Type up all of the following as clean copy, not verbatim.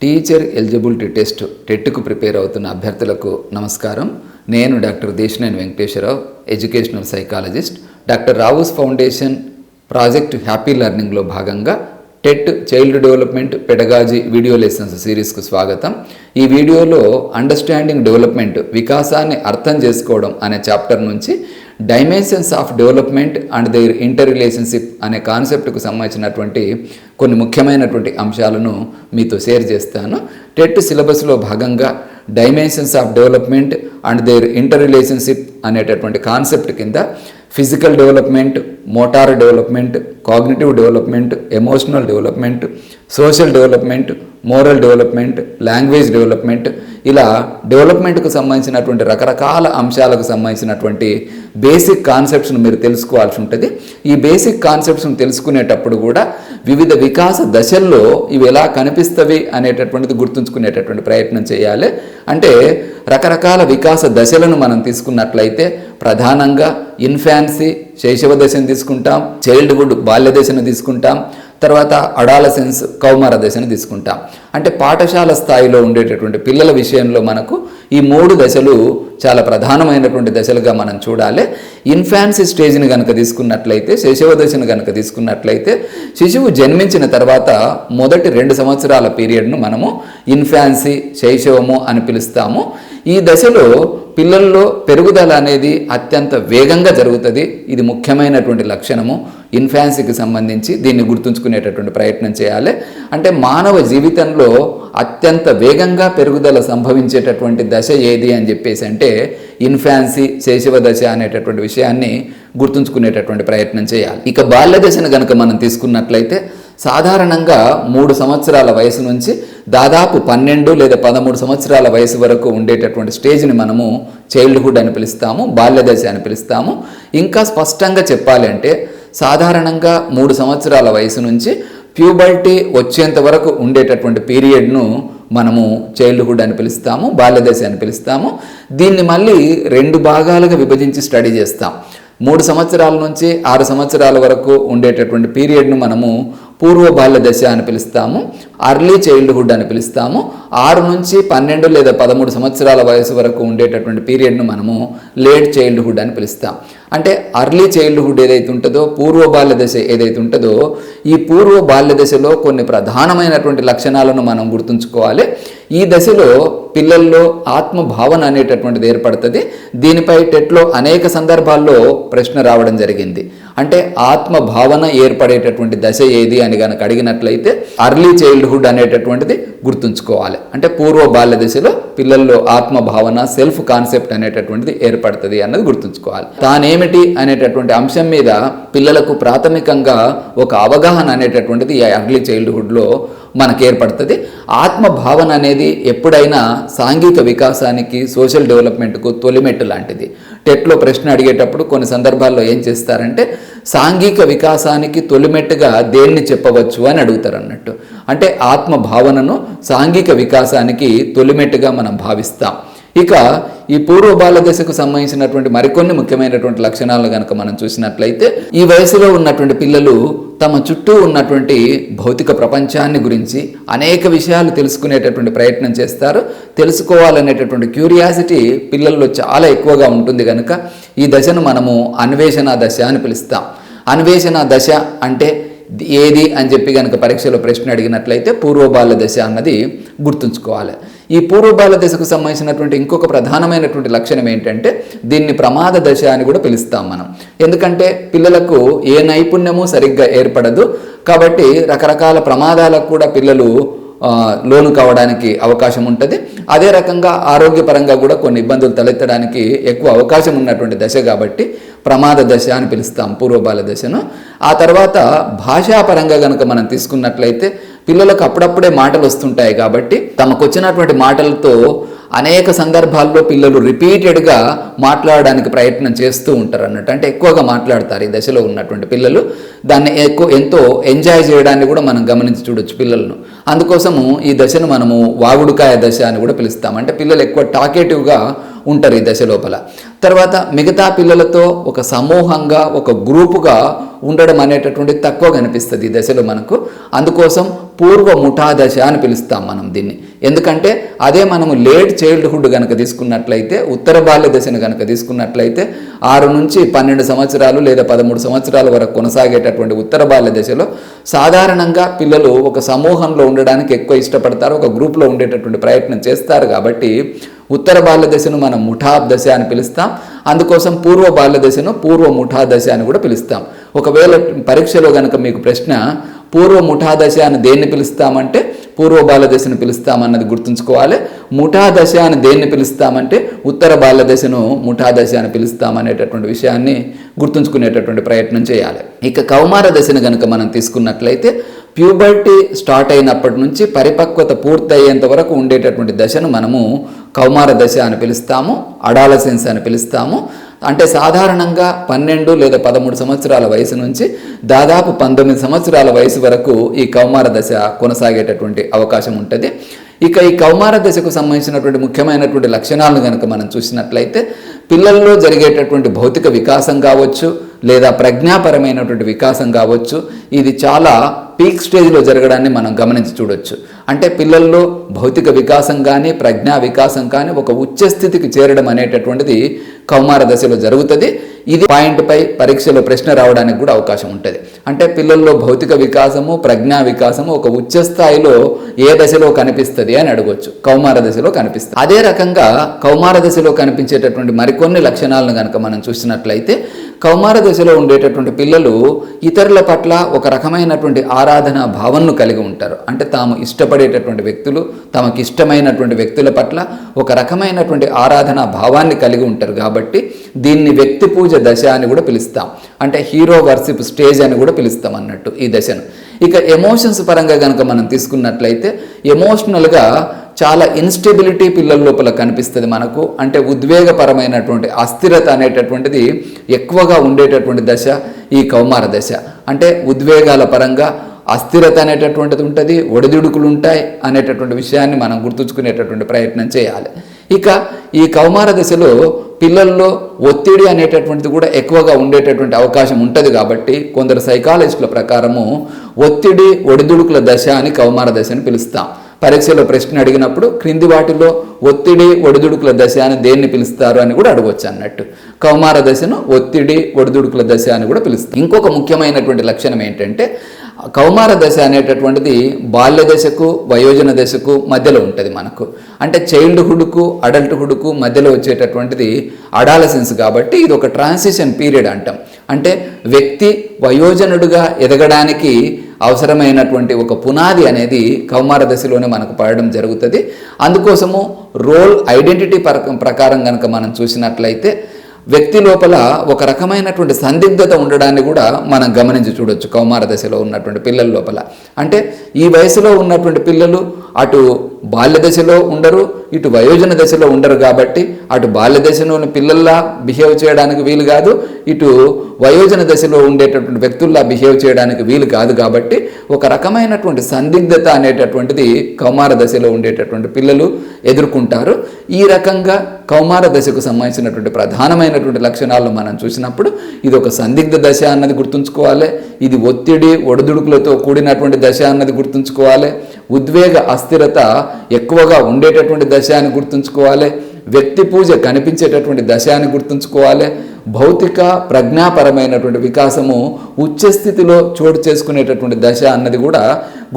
Teacher eligibility test టెట్కు prepare అవుతున్న అభ్యర్థులకు నమస్కారం. నేను doctor Desineni Venkateswara Rao, educational psychologist. Doctor Rao's foundation project happy లెర్నింగ్లో భాగంగా TET child development pedagogy video lessons సిరీస్కు స్వాగతం. ఈ వీడియోలో అండర్స్టాండింగ్ డెవలప్మెంట్, వికాసాన్ని అర్థం చేసుకోవడం అనే చాప్టర్ నుంచి dimensions of development and their inter relationship అనే కాన్సెప్ట్కు సంబంధించినటువంటి కొన్ని ముఖ్యమైనటువంటి అంశాలను మీతో షేర్ చేస్తాను. టెట్ సిలబస్లో భాగంగా dimensions of development and their inter relationship అనేటటువంటి కాన్సెప్ట్ కింద physical development, motor development, cognitive development, emotional development, social development, moral development, language development, ఇలా డెవలప్మెంట్కు సంబంధించినటువంటి రకరకాల అంశాలకు సంబంధించినటువంటి బేసిక్ కాన్సెప్ట్స్ను మీరు తెలుసుకోవాల్సి ఉంటుంది. ఈ బేసిక్ కాన్సెప్ట్స్ను తెలుసుకునేటప్పుడు కూడా వివిధ వికాస దశల్లో ఇవి ఎలా కనిపిస్తవి అనేటటువంటిది గుర్తుంచుకునేటటువంటి ప్రయత్నం చేయాలి. అంటే రకరకాల వికాస దశలను మనం తీసుకున్నట్లయితే ప్రధానంగా ఇన్ఫాన్సీ శైశవ దశను తీసుకుంటాం, చైల్డ్హుడ్ బాల్య దశను తీసుకుంటాం, తర్వాత అడాలసెన్స్ కౌమార దశను తీసుకుంటాం. అంటే పాఠశాల స్థాయిలో ఉండేటటువంటి పిల్లల విషయంలో మనకు ఈ 3 దశలు చాలా ప్రధానమైనటువంటి దశలుగా మనం చూడాలి. ఇన్ఫాన్సీ స్టేజ్ని కనుక తీసుకున్నట్లయితే, శైశవ దశను కనుక తీసుకున్నట్లయితే, శిశువు జన్మించిన తర్వాత మొదటి 2 సంవత్సరాల పీరియడ్ను మనము ఇన్ఫాన్సీ శైశవము అని పిలుస్తాము. ఈ దశలో పిల్లల్లో పెరుగుదల అనేది అత్యంత వేగంగా జరుగుతుంది. ఇది ముఖ్యమైనటువంటి లక్షణము ఇన్ఫాన్సీకి సంబంధించి. దీన్ని గుర్తుంచుకునేటటువంటి ప్రయత్నం చేయాలి. అంటే మానవ జీవితంలో అత్యంత వేగంగా పెరుగుదల సంభవించేటటువంటి దశ ఏది అని చెప్పేసి అంటే ఇన్ఫాన్సీ శైశవ దశ అనేటటువంటి విషయాన్ని గుర్తుంచుకునేటటువంటి ప్రయత్నం చేయాలి. ఇక బాల్య దశను కనుక మనం తీసుకున్నట్లయితే సాధారణంగా 3 సంవత్సరాల వయసు నుంచి దాదాపు 12 లేదా 13 సంవత్సరాల వయసు వరకు ఉండేటటువంటి స్టేజ్ని మనము చైల్డ్హుడ్ అని పిలుస్తాము, బాల్య దశ అని పిలుస్తాము. ఇంకా స్పష్టంగా చెప్పాలి అంటే సాధారణంగా 3 సంవత్సరాల వయసు నుంచి ప్యూబర్టీ వచ్చేంత వరకు ఉండేటటువంటి పీరియడ్ను మనము చైల్డ్హుడ్ అని పిలుస్తాము, బాల్య దశ అని పిలుస్తాము. దీన్ని మళ్ళీ 2 భాగాలుగా విభజించి స్టడీ చేస్తాం. 3 సంవత్సరాల నుంచి 6 సంవత్సరాల వరకు ఉండేటటువంటి పీరియడ్ను మనము పూర్వ బాల్య దశ అని పిలుస్తాము, అర్లీ చైల్డ్హుడ్ అని పిలుస్తాము. 6 నుంచి 12 లేదా 13 సంవత్సరాల వయసు వరకు ఉండేటటువంటి పీరియడ్ను మనము లేట్ చైల్డ్హుడ్ అని పిలుస్తాం. అంటే అర్లీ చైల్డ్హుడ్ ఏదైతే ఉంటుందో, పూర్వ బాల్య దశ ఏదైతే ఉంటుందో, ఈ పూర్వ బాల్య దశలో కొన్ని ప్రధానమైనటువంటి లక్షణాలను మనం గుర్తుంచుకోవాలి. ఈ దశలో పిల్లల్లో ఆత్మభావన అనేటటువంటిది ఏర్పడుతుంది. దీనిపై టెట్లో అనేక సందర్భాల్లో ప్రశ్న రావడం జరిగింది. అంటే ఆత్మభావన ఏర్పడేటటువంటి దశ ఏది అని కనుక అడిగినట్లయితే అర్లీ చైల్డ్హుడ్ అనేటటువంటిది గుర్తుంచుకోవాలి. అంటే పూర్వ బాల్య దశలో పిల్లల్లో ఆత్మభావన, సెల్ఫ్ కాన్సెప్ట్ అనేటటువంటిది ఏర్పడుతుంది అన్నది గుర్తుంచుకోవాలి. తానేమిటి అనేటటువంటి అంశం మీద పిల్లలకు ప్రాథమికంగా ఒక అవగాహన అనేటటువంటిది ఈ అర్లీ చైల్డ్హుడ్లో మనకు ఏర్పడుతుంది. ఆత్మభావన అనేది ఎప్పుడైనా సాంఘిక వికాసానికి, సోషల్ డెవలప్మెంట్కు తొలిమెట్టు లాంటిది. టెట్లో ప్రశ్న అడిగేటప్పుడు కొన్ని సందర్భాల్లో ఏం చేస్తారంటే సాంఘిక వికాసానికి తొలిమెట్టుగా దేన్ని చెప్పవచ్చు అని అడుగుతారు అన్నట్టు. అంటే ఆత్మభావనను సాంఘిక వికాసానికి తొలిమెట్టుగా మనం భావిస్తాం. ఇక ఈ పూర్వ బాల్య దశకు సంబంధించినటువంటి మరికొన్ని ముఖ్యమైనటువంటి లక్షణాలను కనుక మనం చూసినట్లయితే ఈ వయసులో ఉన్నటువంటి పిల్లలు తమ చుట్టూ ఉన్నటువంటి భౌతిక ప్రపంచాన్ని గురించి అనేక విషయాలు తెలుసుకునేటటువంటి ప్రయత్నం చేస్తారు. తెలుసుకోవాలనేటటువంటి క్యూరియాసిటీ పిల్లల్లో చాలా ఎక్కువగా ఉంటుంది కనుక ఈ దశను మనము అన్వేషణ దశ అని పిలుస్తాం. అన్వేషణ దశ అంటే ఏది అని చెప్పి కనుక పరీక్షలో ప్రశ్న అడిగినట్లయితే పూర్వ బాల్య దశ అన్నది గుర్తుంచుకోవాలి. ఈ పూర్వ బాల్య దశకు సంబంధించినటువంటి ఇంకొక ప్రధానమైనటువంటి లక్షణం ఏంటంటే దీన్ని ప్రమాద దశ అని కూడా పిలుస్తాం మనం. ఎందుకంటే పిల్లలకు ఏ నైపుణ్యము సరిగ్గా ఏర్పడదు కాబట్టి రకరకాల ప్రమాదాలకు కూడా పిల్లలు లోను కావడానికి అవకాశం ఉంటుంది. అదే రకంగా ఆరోగ్యపరంగా కూడా కొన్ని ఇబ్బందులు తలెత్తడానికి ఎక్కువ అవకాశం ఉన్నటువంటి దశ కాబట్టి ప్రమాద దశ అని పిలుస్తాం పూర్వ బాల్య దశను. ఆ తర్వాత భాషాపరంగా కనుక మనం తీసుకున్నట్లయితే పిల్లలకు అప్పుడప్పుడే మాటలు వస్తుంటాయి కాబట్టి తమకు వచ్చినటువంటి మాటలతో అనేక సందర్భాల్లో పిల్లలు రిపీటెడ్గా మాట్లాడడానికి ప్రయత్నం చేస్తూ ఉంటారు అన్నట్టు. అంటే ఎక్కువగా మాట్లాడతారు ఈ దశలో ఉన్నటువంటి పిల్లలు. దాన్ని ఎంతో ఎంజాయ్ చేయడాన్ని కూడా మనం గమనించి చూడొచ్చు పిల్లలను. అందుకోసము ఈ దశను మనము వాగుడుకాయ దశ అని కూడా పిలుస్తాం. అంటే పిల్లలు ఎక్కువ టాకేటివ్గా ఉంటారు ఈ దశ లోపల. తర్వాత మిగతా పిల్లలతో ఒక సమూహంగా ఒక గ్రూపుగా ఉండడం అనేటటువంటి తక్కువ కనిపిస్తుంది ఈ దశలో మనకు. అందుకోసం పూర్వ ముఠా దశ అని పిలుస్తాం మనం దీన్ని. ఎందుకంటే అదే మనము లేట్ చైల్డ్హుడ్ కనుక తీసుకున్నట్లయితే, ఉత్తర బాల్య దశను కనుక తీసుకున్నట్లయితే 6 నుంచి 12 సంవత్సరాలు లేదా 13 సంవత్సరాల వరకు కొనసాగేటటువంటి ఉత్తర బాల్య దశలో సాధారణంగా పిల్లలు ఒక సమూహంలో ఉండడానికి ఎక్కువ ఇష్టపడతారు, ఒక గ్రూప్లో ఉండేటటువంటి ప్రయత్నం చేస్తారు. కాబట్టి ఉత్తర బాల్య దశను మనం ముఠా దశ అని పిలుస్తాం. అందుకోసం పూర్వ బాల్య దశను పూర్వ ముఠా దశ అని కూడా పిలుస్తాం. ఒకవేళ పరీక్షలో కనుక మీకు ప్రశ్న పూర్వ ముఠా దశ అని దేన్ని పిలుస్తామంటే పూర్వ బాల్య దశను పిలుస్తామన్నది గుర్తుంచుకోవాలి. ముఠా దశ అని దేన్ని పిలుస్తామంటే ఉత్తర బాల్య దశను ముఠా దశ అని పిలుస్తామనేటటువంటి విషయాన్ని గుర్తుంచుకునేటటువంటి ప్రయత్నం చేయాలి. ఇక కౌమార దశను కనుక మనం తీసుకున్నట్లయితే ప్యూబర్టీ స్టార్ట్ అయినప్పటి నుంచి పరిపక్వత పూర్తయ్యేంత వరకు ఉండేటటువంటి దశను మనము కౌమార దశ అని పిలుస్తాము, అడాలసెన్స్ అని పిలుస్తాము. అంటే సాధారణంగా 12 లేదా 13 సంవత్సరాల వయసు నుంచి దాదాపు 19 సంవత్సరాల వయసు వరకు ఈ కౌమార దశ కొనసాగేటటువంటి అవకాశం ఉంటుంది. ఇక ఈ కౌమార దశకు సంబంధించినటువంటి ముఖ్యమైనటువంటి లక్షణాలను కనుక మనం చూసినట్లయితే పిల్లల్లో జరిగేటటువంటి భౌతిక వికాసం కావచ్చు లేదా ప్రజ్ఞాపరమైనటువంటి వికాసం కావచ్చు, ఇది చాలా పీక్ స్టేజ్లో జరగడాన్ని మనం గమనించి చూడొచ్చు. అంటే పిల్లల్లో భౌతిక వికాసం కానీ ప్రజ్ఞా వికాసం కానీ ఒక ఉచ్చ స్థితికి చేరడం అనేటటువంటిది కౌమార దశలో జరుగుతుంది. ఇది పాయింట్పై పరీక్షలో ప్రశ్న రావడానికి కూడా అవకాశం ఉంటుంది. అంటే పిల్లల్లో భౌతిక వికాసము ప్రజ్ఞా వికాసము ఒక ఉచ్చ స్థాయిలో ఏ దశలో కనిపిస్తుంది అని అడగవచ్చు. కౌమార దశలో కనిపిస్తుంది. అదే రకంగా కౌమార దశలో కనిపించేటటువంటి మరికొన్ని లక్షణాలను కనుక మనం చూసినట్లయితే కౌమార దశలో ఉండేటటువంటి పిల్లలు ఇతరుల పట్ల ఒక రకమైనటువంటి ఆరాధనా భావనను కలిగి ఉంటారు. అంటే తాము ఇష్టపడేటటువంటి వ్యక్తులు, తమకి ఇష్టమైనటువంటి వ్యక్తుల పట్ల ఒక రకమైనటువంటి ఆరాధనా భావాన్ని కలిగి ఉంటారు. కాబట్టి దీన్ని వ్యక్తి పూజ దశ అని కూడా పిలుస్తాం. అంటే హీరో వర్షిప్ స్టేజ్ అని కూడా పిలుస్తాం అన్నట్టు ఈ దశను. ఇక ఎమోషన్స్ పరంగా కనుక మనం తీసుకున్నట్లయితే ఎమోషనల్గా చాలా ఇన్స్టెబిలిటీ పిల్లల లోపల కనిపిస్తుంది మనకు. అంటే ఉద్వేగపరమైనటువంటి అస్థిరత అనేటటువంటిది ఎక్కువగా ఉండేటటువంటి దశ ఈ కౌమార దశ. అంటే ఉద్వేగాల పరంగా అస్థిరత అనేటటువంటిది ఉంటుంది, ఒడిదుడుకులు ఉంటాయి అనేటటువంటి విషయాన్ని మనం గుర్తుంచుకునేటటువంటి ప్రయత్నం చేయాలి. ఇక ఈ కౌమార దశలో పిల్లల్లో ఒత్తిడి అనేటటువంటిది కూడా ఎక్కువగా ఉండేటటువంటి అవకాశం ఉంటుంది. కాబట్టి కొందరు సైకాలజిస్టుల ప్రకారము ఒత్తిడి ఒడిదుడుకుల దశ అని కౌమార దశని పిలుస్తాం. పరీక్షలో ప్రశ్న అడిగినప్పుడు క్రింది వాటిలో ఒత్తిడి ఒడిదుడుకుల దశ అని దేన్ని పిలుస్తారు అని కూడా అడగవచ్చు అన్నట్టు. కౌమార దశను ఒత్తిడి ఒడిదుడుకుల దశ అని కూడా పిలుస్తారు. ఇంకొక ముఖ్యమైనటువంటి లక్షణం ఏంటంటే కౌమార దశ అనేటటువంటిది బాల్య దశకు వయోజన దశకు మధ్యలో ఉంటుంది మనకు. అంటే చైల్డ్హుడ్కు అడల్ట్హుడ్కు మధ్యలో వచ్చేటటువంటిది అడాలసెన్స్. కాబట్టి ఇది ఒక ట్రాన్సిషన్ పీరియడ్ అంటాం. అంటే వ్యక్తి వయోజనుడుగా ఎదగడానికి అవసరమైనటువంటి ఒక పునాది అనేది కౌమార దశలోనే మనకు పడడం జరుగుతుంది. అందుకోసము రోల్ ఐడెంటిటీ ప్రకారం కనుక మనం చూసినట్లయితే వ్యక్తి లోపల ఒక రకమైనటువంటి సందిగ్ధత ఉండడాన్ని కూడా మనం గమనించి చూడొచ్చు కౌమార దశలో ఉన్నటువంటి పిల్లల లోపల. అంటే ఈ వయసులో ఉన్నటువంటి పిల్లలు అటు బాల్య దశలో ఉండరు, ఇటు వయోజన దశలో ఉండరు. కాబట్టి అటు బాల్య దశలోని పిల్లల్లా బిహేవ్ చేయడానికి వీలు కాదు, ఇటు వయోజన దశలో ఉండేటటువంటి వ్యక్తుల్లా బిహేవ్ చేయడానికి వీలు కాదు. కాబట్టి ఒక రకమైనటువంటి సందిగ్ధత అనేటటువంటిది కౌమార దశలో ఉండేటటువంటి పిల్లలు ఎదుర్కొంటారు. ఈ రకంగా కౌమార దశకు సంబంధించినటువంటి ప్రధానమైనటువంటి లక్షణాలను మనం చూసినప్పుడు ఇది ఒక సందిగ్ధ దశ అన్నది గుర్తుంచుకోవాలి, ఇది ఒత్తిడి ఒడిదుడుకులతో కూడినటువంటి దశ అన్నది గుర్తుంచుకోవాలి, ఉద్వేగ అస్థిరత ఎక్కువగా ఉండేటటువంటి దశ అని గుర్తుంచుకోవాలి, వ్యక్తి పూజ కనిపించేటటువంటి దశ అని గుర్తుంచుకోవాలి, భౌతిక ప్రజ్ఞాపరమైనటువంటి వికాసము ఉచ్చస్థితిలో చోటు చేసుకునేటటువంటి దశ అన్నది కూడా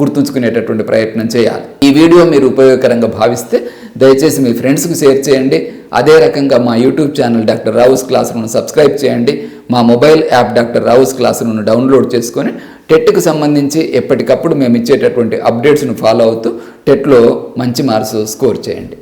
గుర్తుంచుకునేటటువంటి ప్రయత్నం చేయాలి. ఈ వీడియో మీరు ఉపయోగకరంగా భావిస్తే దయచేసి మీ ఫ్రెండ్స్కి షేర్ చేయండి. అదే రకంగా మా YouTube channel doctor Rao's class రూమ్ను సబ్స్క్రైబ్ చేయండి. మా mobile app doctor Rao's class రూమ్ను డౌన్లోడ్ చేసుకొని టెట్కి సంబంధించి ఎప్పటికప్పుడు మేము ఇచ్చేటటువంటి అప్డేట్స్ను ఫాలో అవుతూ టెట్లో మంచి మార్క్స్ స్కోర్ చేయండి.